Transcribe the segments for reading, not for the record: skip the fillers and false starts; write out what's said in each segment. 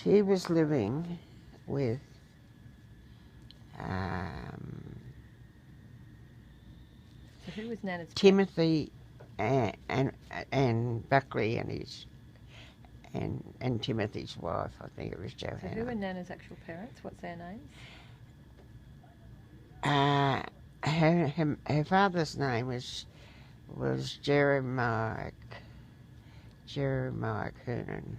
She was living with So who was Nana's Timothy and Buckley and his and Timothy's wife. I think it was Johanna. So who were Nana's actual parents? What's their names? Her father's name was Jeremiah Coonan.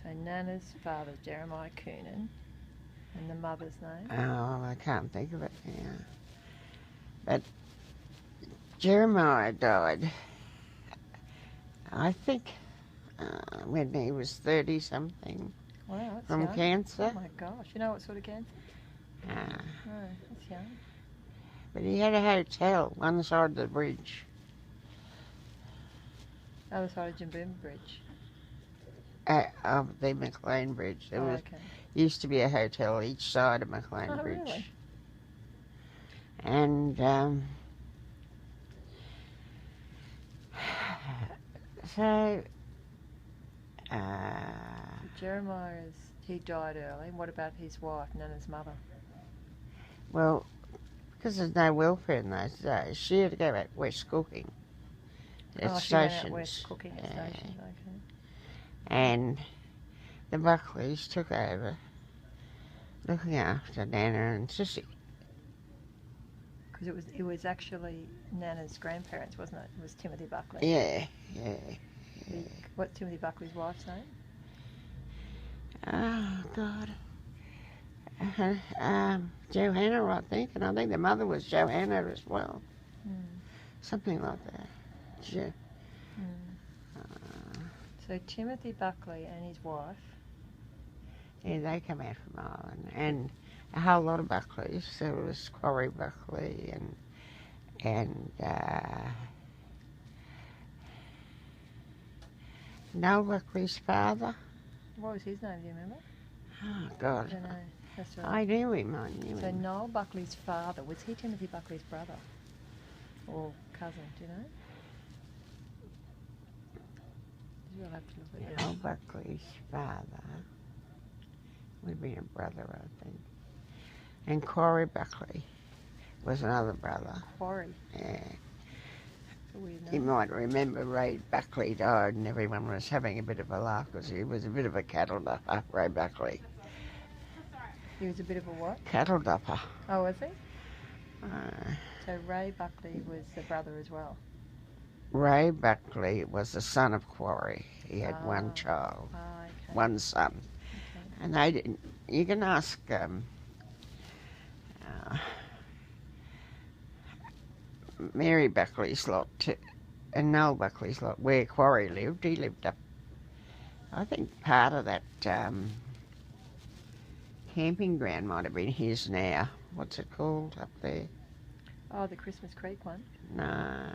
So Nana's father's Jeremiah Coonan, and the mother's name? Oh, I can't think of it now. But Jeremiah died, I think, when he was 30-something. Wow, that's from young. cancer. Oh my gosh, you know what sort of cancer? No, That's young. but he had a hotel one side of the bridge. Other side of Jimboom Bridge. Of the McLean Bridge. There Okay. used to be a hotel each side of McLean Bridge. Really? And so Jeremiah's, he died early. What about his wife, Nana's mother? well, because there's no welfare in those days, she had to go out west cooking at She went stations. out west cooking at stations, okay. And the Buckleys took over looking after Nana and Sissy. Because it was actually Nana's grandparents, wasn't it? It was Timothy Buckley. Yeah. What's Timothy Buckley's wife's name? Oh, God. Johanna, I think. And I think the mother was Johanna as well. Something like that. Yeah. So Timothy Buckley and his wife. Yeah, they come out from Ireland. And a whole lot of Buckleys. There was Quarry Buckley and Noel Buckley's father. What was his name, do you remember? Oh, God. I don't know. That's right. I knew him. So Noel Buckley's father, was he Timothy Buckley's brother? Or cousin, do you know? You'll have to look at that. Noel Buckley's father would have been a brother, I think. And Quarry Buckley was another brother. Quarry? Yeah. Weird name. You might remember Ray Buckley died and everyone was having a bit of a laugh because he was a bit of a cattle dupper, Ray Buckley. He was a bit of a what? Cattle dupper. Oh, was he? So Ray Buckley was the brother as well? Ray Buckley was the son of Quarry. He had one child, okay. one son. Okay. And they didn't. You can ask Mary Buckley's lot and Noel Buckley's lot where Quarry lived. He lived up, I think part of that camping ground might have been his now. What's it called up there? Oh, the Christmas Creek one? No.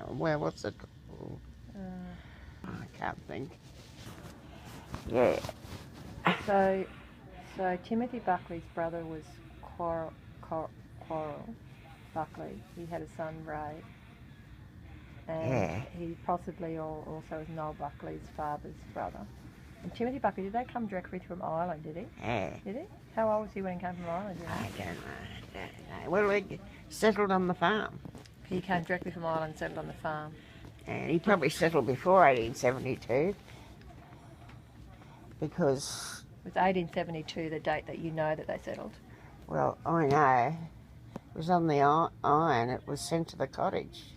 Well, what's it called? I can't think. Yeah. So Timothy Buckley's brother was Quarrel Buckley. He had a son, Ray. And he possibly also was Noel Buckley's father's brother. And Timothy Buckley, did they come directly from Ireland, did he? Yeah. Did he? How old was he when he came from Ireland? I don't know. Well, he settled on the farm. He came directly from Ireland and settled on the farm. And he probably settled before 1872 because... It was 1872, the date that you know that they settled? Well, I know. It was on the iron. It was sent to the cottage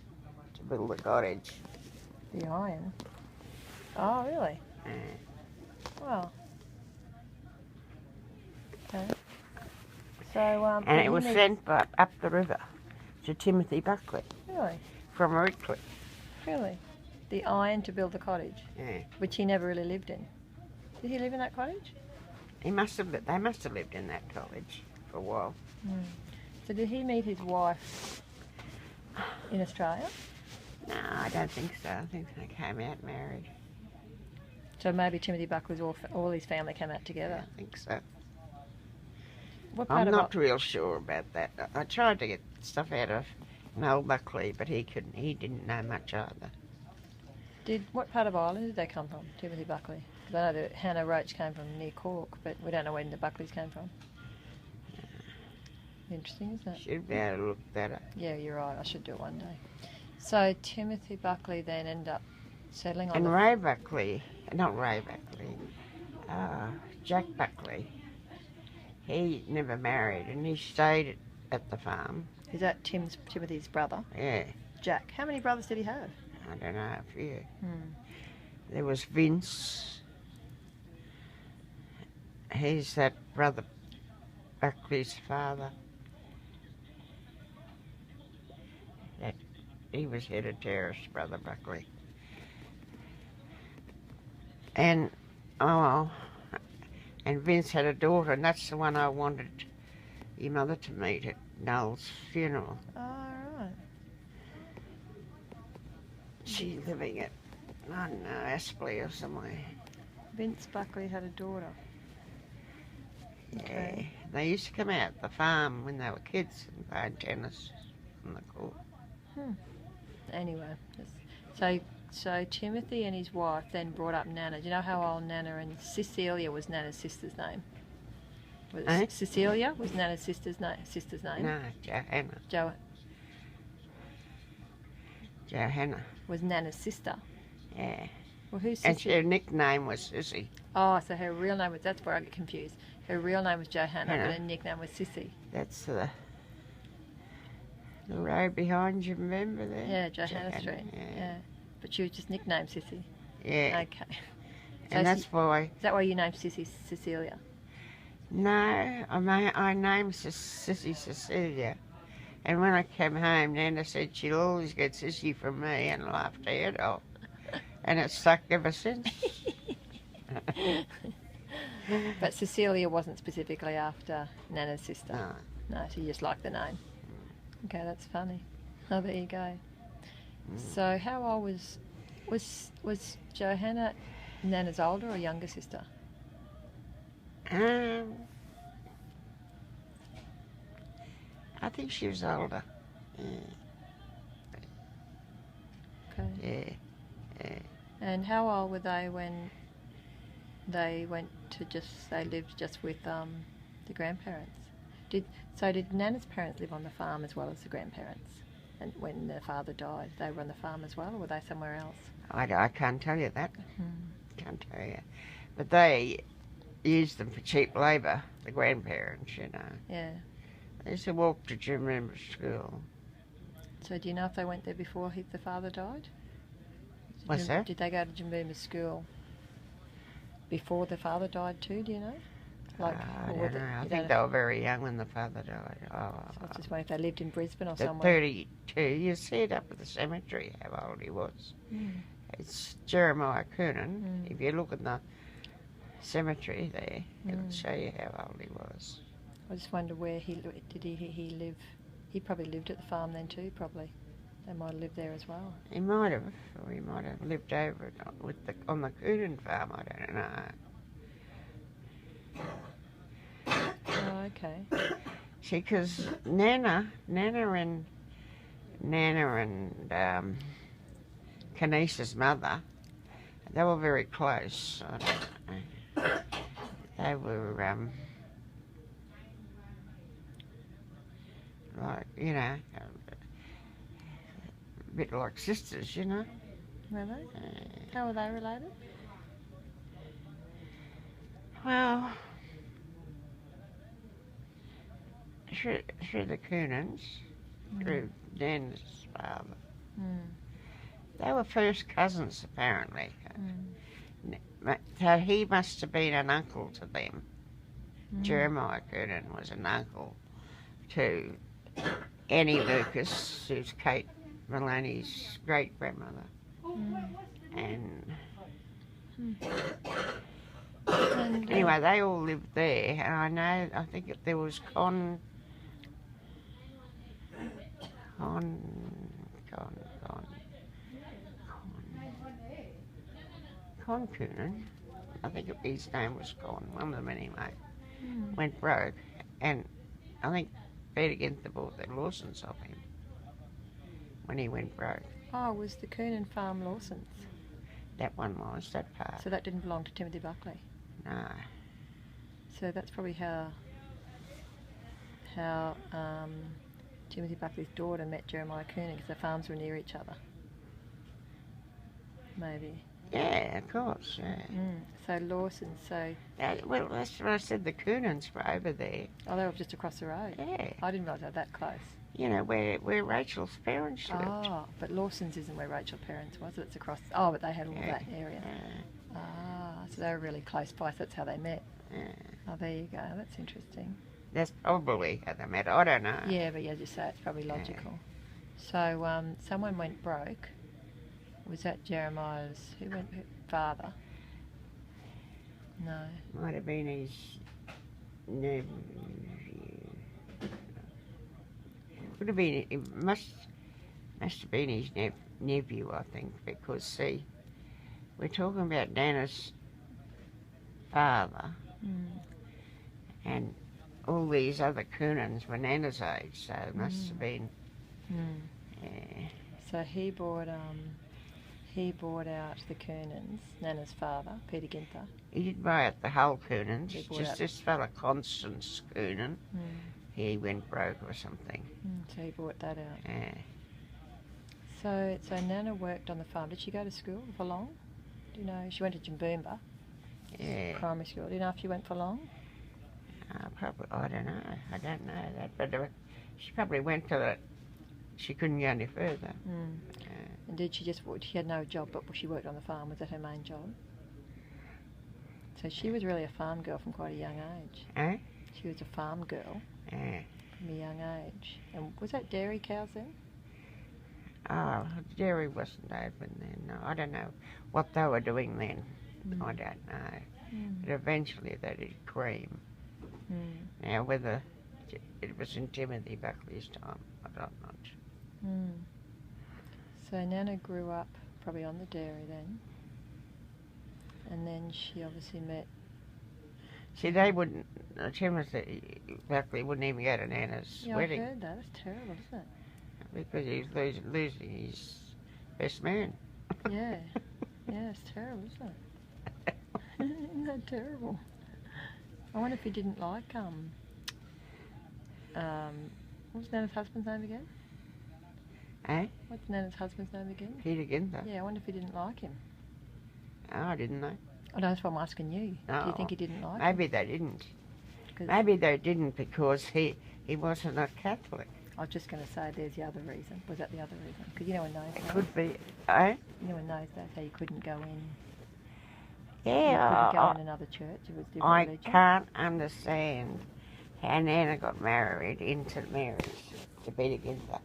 to build the cottage. The iron? Oh, really? Yeah. Well. Okay. So, and it was sent up the river to Timothy Buckley. Really? From Redcliffe. Really? The iron to build the cottage? Yeah. Which he never really lived in. Did he live in that cottage? They must have lived in that cottage for a while. So did he meet his wife in Australia? No, I don't think so. I think they came out married. So maybe Timothy Buckley's all his family came out together? I think so. I'm not real sure about that. I tried to get stuff out of Noel Buckley, but he couldn't. He didn't know much either. What part of Ireland did they come from, Timothy Buckley? Because I know that Hannah Roach came from near Cork, but we don't know where the Buckleys came from. Interesting, isn't it? Should be able to look that up. Yeah, you're right. I should do it one day. So Timothy Buckley then ended up settling on And Ray Buckley, not Ray Buckley, Jack Buckley, he never married and he stayed at the farm. Is that Timothy's brother? Yeah. Jack. How many brothers did he have? I don't know, a few. There was Vince. He's that brother Buckley's father. He was head of terrace, Brother Buckley. And Vince had a daughter, and that's the one I wanted your mother to meet at Noel's funeral. Oh, right. She's living at, I don't know, Aspley or somewhere. Vince Buckley had a daughter. Okay. Yeah. They used to come out the farm when they were kids and play tennis on the court. Anyway, so Timothy and his wife then brought up Nana. Do you know how old Nana and Cecilia was Nana's sister's name? Cecilia was Nana's sister's name? No, Johanna. Johanna. Was Nana's sister. Yeah. Well, who's And Cecilia? her nickname was Sissy. Oh, so her real name was, that's where I get confused. Her real name was Johanna, but her nickname was Sissy. That's the road behind you, remember there? Yeah, Johanna Street. Yeah. But she was just nicknamed Sissy. Yeah. Okay. And that's why... Is that why you named Sissy Cecilia? No, I named Sissy Cecilia. And when I came home, Nana said she'll always get Sissy from me, and laughed her head off. And it's stuck ever since. But Cecilia wasn't specifically after Nana's sister. No, she just liked the name. Okay, that's funny. Oh, there you go. So how old was Johanna Nana's older or younger sister? I think she was older. Okay. Yeah. And how old were they when they lived just with the grandparents? Did Nana's parents live on the farm as well as the grandparents? And when their father died, they were on the farm as well, or were they somewhere else? I can't tell you that. Can't tell you. But they used them for cheap labour, the grandparents, you know. Yeah. They used to walk to Jim Member School. So do you know if they went there before the father died? What's that? Did they go to Jimboomba School before the father died too, do you know? I don't know. I think they were very young when the father died. So I was just wondering if they lived in Brisbane or At somewhere. 32. You see it up at the cemetery how old he was. It's Jeremiah Coonan. If you look at the cemetery there, it'll show you how old he was. I just wonder where he live. He probably lived at the farm then too, probably. They might have lived there as well. He might have, or he might have lived over on the Coonan farm, I don't know. Oh, okay. See, because Nana and Kanisha's mother, they were very close. I don't know. They were, like, you know, a bit like sisters, you know. Were they? How were they related? Well, through the Coonans, through Nana's father. They were first cousins, apparently. So he must have been an uncle to them. Jeremiah Coonan was an uncle to Annie Lucas, who's Kate Maloney's great-grandmother. And anyway, they all lived there, and I think there was Con Coonan, I think his name was Con, one of them anyway, went broke, and I think Peter Gynther bought the Lawsons off him when he went broke. Oh, was the Coonan farm Lawson's? That one was, that part. So that didn't belong to Timothy Buckley? No. So that's probably how Timothy Buckley's daughter met Jeremiah Coonan, because their farms were near each other. Maybe. Yeah, of course, yeah. So Lawson, well, that's what I said, the Coonans were over there. Oh, they were just across the road? Yeah. I didn't realise they were that close. You know, where Rachel's parents lived. Oh, but Lawson's isn't where Rachel's parents was, it's across... Oh, but they had all that area. Yeah. Ah, so they were really close by, so that's how they met. Yeah. Oh, there you go, that's interesting. That's probably how they met, I don't know. Yeah, but as you say, it's probably logical. So someone went broke. Was that Jeremiah's... Who went... Father? No. Might have been his nephew. Would have been... It must have been his nephew, I think, because, see, we're talking about Nana's father, and all these other Coonans were Nana's age, so it must have been... Yeah. So he bought out the Coonans, Nana's father, Peter Gynther. He didn't buy out the whole Coonans, He bought just out- this fella, Constance Coonan. He went broke or something. So he bought that out. Yeah. So Nana worked on the farm. Did she go to school for long? Do you know? She went to Jimboomba Yeah. primary school. Do you know if she went for long? Probably, I don't know. I don't know that, but she probably went to it. She couldn't go any further. And did she she had no job, but she worked on the farm? Was that her main job? So she was really a farm girl from quite a young age. Eh? She was a farm girl Yeah. from a young age. And was that dairy cows then? Oh, dairy wasn't open then. No, I don't know what they were doing then. I don't know. But eventually they did cream. Now, whether it was in Timothy Buckley's time, I don't know. So Nana grew up probably on the dairy then. And then she obviously met... See, they wouldn't, Timothy Buckley wouldn't even go to Nana's wedding. I heard that. That's terrible, isn't it? Because he was losing his best man. Yeah. Yeah, it's terrible, isn't it? Isn't that terrible? I wonder if he didn't like, what was Nana's husband's name again? Eh? What's Nana's husband's name again? Peter Gynther. Yeah, I wonder if he didn't like him. Oh, I didn't know. Oh, no, that's why I'm asking you. Do you think he didn't like him? Maybe they didn't. Maybe they didn't because he wasn't a Catholic. I was just going to say there's the other reason. Was that the other reason? Because you know in those It days... could be, eh? You know in those days how you couldn't go in... Yeah, you couldn't go in another church. It was different I religion. can't understand how Nana got married into marriage to Peter Gynther.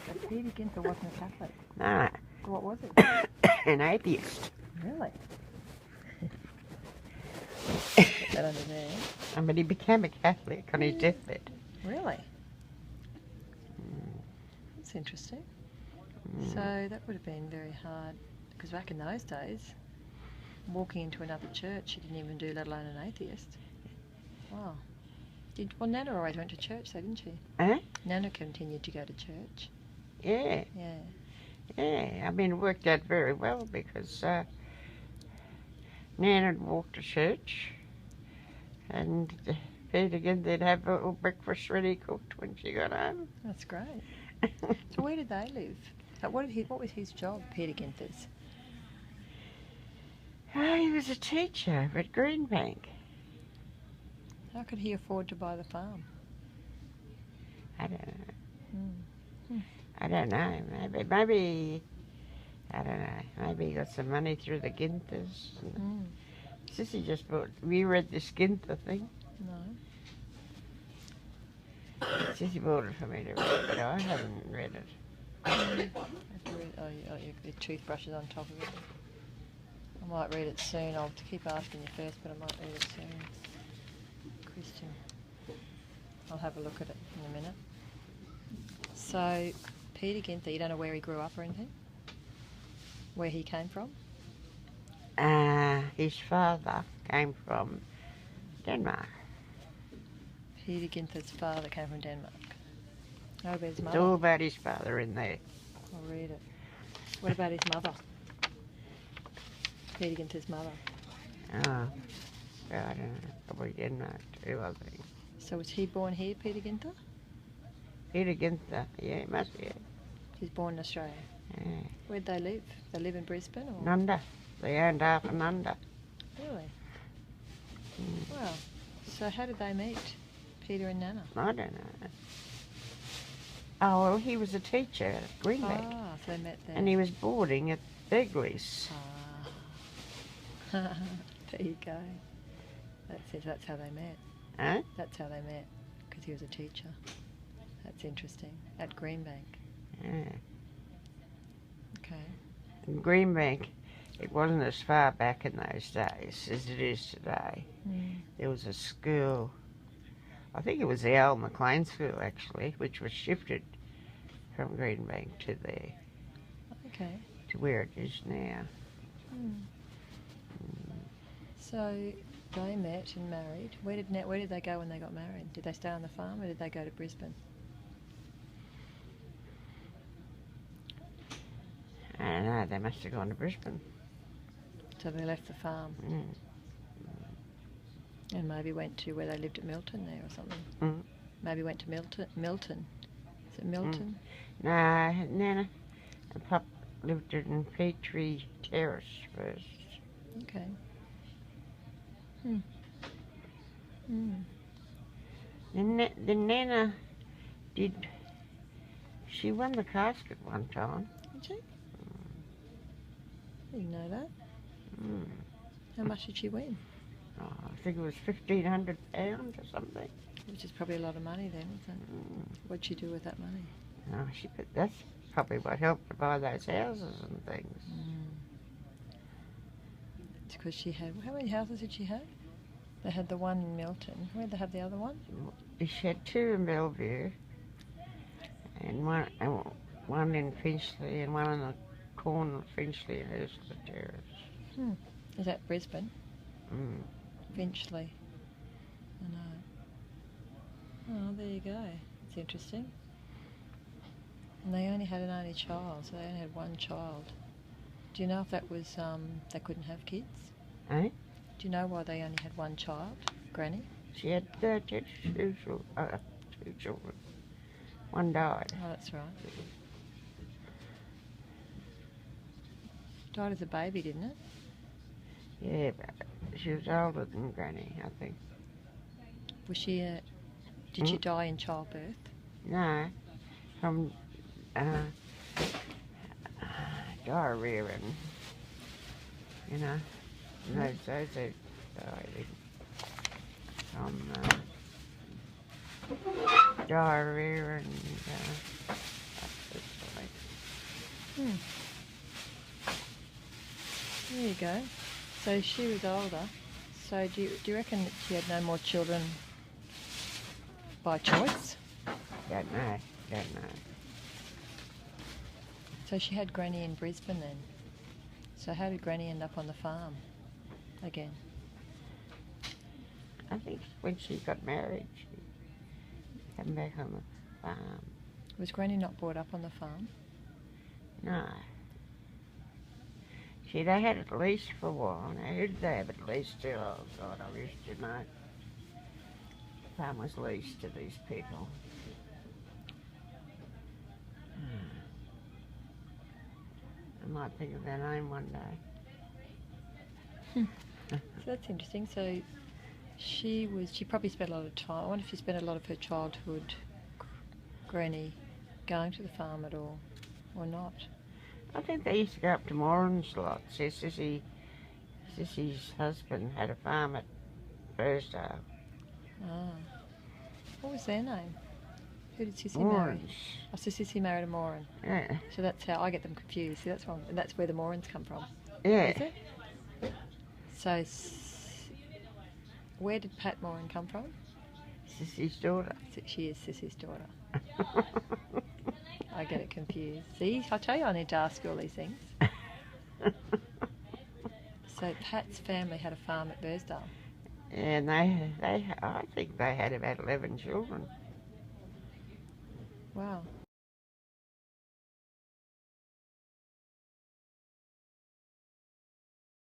But Peter Gynther wasn't a Catholic. No, What was it? an atheist. Really? Put that under there. But he became a Catholic on his deathbed. Really? That's interesting. So that would have been very hard, because back in those days, walking into another church, she didn't even do, let alone an atheist. Wow. Well, Nana always went to church though, didn't she? Eh? Nana continued to go to church. Yeah. Yeah. Yeah, I mean, it worked out very well because Nan would walk to church and Peter again, they'd have a little breakfast ready cooked when she got home. That's great. So where did they live? What was his job, Peter Gynther's? Oh, he was a teacher at Greenbank. How could he afford to buy the farm? I don't know. I don't know. Maybe, I don't know. Maybe he got some money through the Gynthers. Sissy just bought, have you read this Gynther thing? No. Sissy bought it for me to read, but I haven't read it. Your toothbrush is on top of it. I might read it soon. I'll keep asking you first, but I might read it soon. Christian. I'll have a look at it in a minute. So, Peter Gynther, you don't know where he grew up or anything? Where he came from? His father came from Denmark. Peter Gynther's father came from Denmark. Oh, but his It's mother? all about his father in there. I'll read it. What about his mother? Peter Gynther's mother. Oh, I don't know. Probably Denmark too, I think. So was he born here, Peter Gynther? Peter Gynther, yeah, he must be. He's born in Australia. Yeah. Where'd they live? They live in Brisbane or? Nunda. They owned half of Nunda. Really? Mm. Wow. So how did they meet, Peter and Nana? I don't know. Oh, well, he was a teacher at Greenbank. Ah, so they met there. And he was boarding at Begley's. Ah. There you go. That's it. That's how they met. Huh? That's how they met, because he was a teacher. That's interesting. At Greenbank. Yeah. Okay. In Greenbank, it wasn't as far back in those days as it is today. Mm. There was a school, I think it was the old McLean School actually, which was shifted from Greenbank to there. Okay. To where it is now. Mm. So they met and married. Where did they go when they got married? Did they stay on the farm or did they go to Brisbane? I don't know, they must have gone to Brisbane. So they left the farm Mm. and maybe went to where they lived at Milton there or something. Mm. Maybe went to Milton. Is it Milton? No, Nana and Pop lived in Petrie Terrace first. Okay. Hmm. Mm. Then Nana she won the casket one time. Did she? I didn't know that. Mm. How much did she win? Oh, I think it was £1,500 or something. Which is probably a lot of money then, isn't it? Mm. What'd she do with that money? Oh, that's probably what helped to buy those houses and things. It's because she had... How many houses did she have? They had the one in Milton. Where did they have the other one? She had two in Bellevue, and one in Finchley, and one in the corner of Finchley and Ursula Terrace. Is that Brisbane? Mm. Finchley. I know. Oh, there you go. It's interesting. And they only had an only child, so they only had one child. Do you know if that was, they couldn't have kids? Eh? Do you know why they only had one child, Granny? She had two children. One died. Oh, that's right. Died as a baby, didn't it? Yeah, but she was older than Granny, I think. Was she, did she die in childbirth? No, from diarrhea and, you know, those who died from diarrhea and There you go. So she was older. So do you reckon that she had no more children by choice? Don't know. So she had Granny in Brisbane then. So how did Granny end up on the farm again? I think when she got married, she came back on the farm. Was Granny not brought up on the farm? No. See, they had it leased for a while. Now, who did they have it leased to? Oh, God, I used to know. The farm was leased to these people. I might think of their name one day. So that's interesting. So she probably spent a lot of time. I wonder if she spent a lot of her childhood, Granny, going to the farm at all, or not. I think they used to go up to Moran's lot. Sissy's husband had a farm at Burstdale. Ah. What was their name? Who did Sissy Morans. marry? Oh, so Sissy married a Moran. Yeah. So that's how I get them confused. See, that's wrong. And that's where the Morans come from. Yeah. Is it? So, where did Pat Moran come from? Sissy's daughter. She is Sissy's daughter. I get it confused. See, I tell you I need to ask you all these things. So Pat's family had a farm at Burstdale. And I think they had about 11 children. Wow.